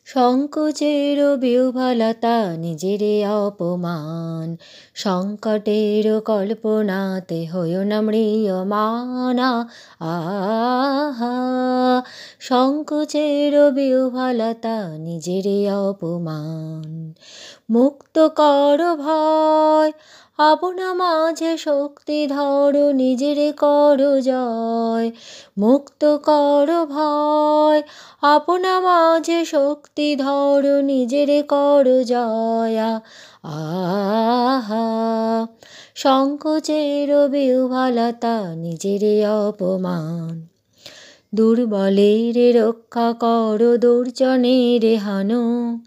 সংকোচের বিহ্বলতা নিজেরে অপমান, সংকটের কল্পনাতে হইও না ম্রিয়মাণ। আহা, সংকোচের বিহ্বলতা নিজেরে অপমান। মুক্ত কর ভয়, আপনা মাঝে শক্তি ধরো, নিজেরে করো জয়। মুক্ত কর ভয়, আপনা মাঝে শক্তি ধরো, নিজেরে করো জয়। আহা, সংকোচের বিহ্বলতা নিজেরে অপমান। দুর্বলের রক্ষা করো, দুর্জনের হানো,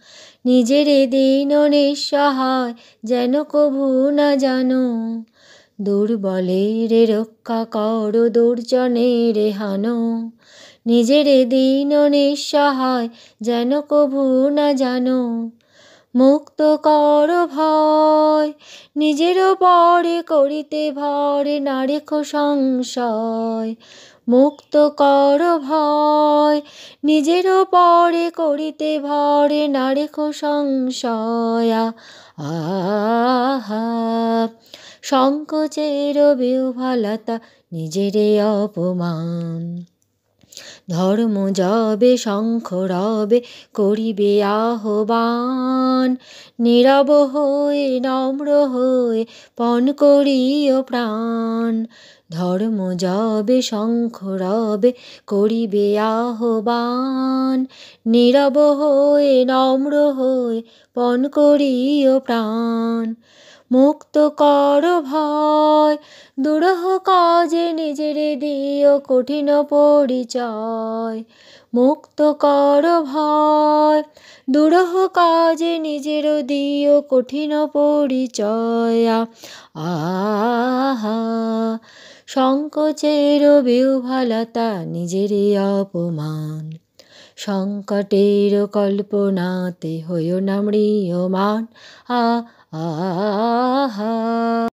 নিজেরে দীন নিঃসহায় যেন কভু না জানো। দুর্বলের রক্ষা করো, দুর্জনের হানো, নিজেরে দীন নিঃসহায় যেন কভু না জানো। মুক্ত কর ভয়, নিজের পরে করিতে ভয়, না রেখো সংশয়। মুক্ত কর ভয়, নিজের পরে করিতে ভয়, না রেখো সংশয়। আহা, সংকোচের বিহ্বলতা নিজেরে অপমান। ধর্ম যবে শঙ্খ রবে করিবে আহ্বান, নীরব হয়ে নম্র হয়ে পণ করিও প্রাণ। ধর্ম যবে শঙ্খ রবে করিবে আহ্বান, নীরব হয়ে নম্র হয়ে পণ করিও প্রাণ। মুক্ত কর ভয়, দুরূহ কাজে নিজেরে দিও কঠিন পরিচয়। মুক্ত কর ভয়, দুরূহ কাজে নিজের দিও কঠিন পরিচয়। আহা, সংকোচের বিহ্বলতা নিজেরে অপমান। সংকটের কল্পনাতে হইও না ম্রিয়মাণ। আহা।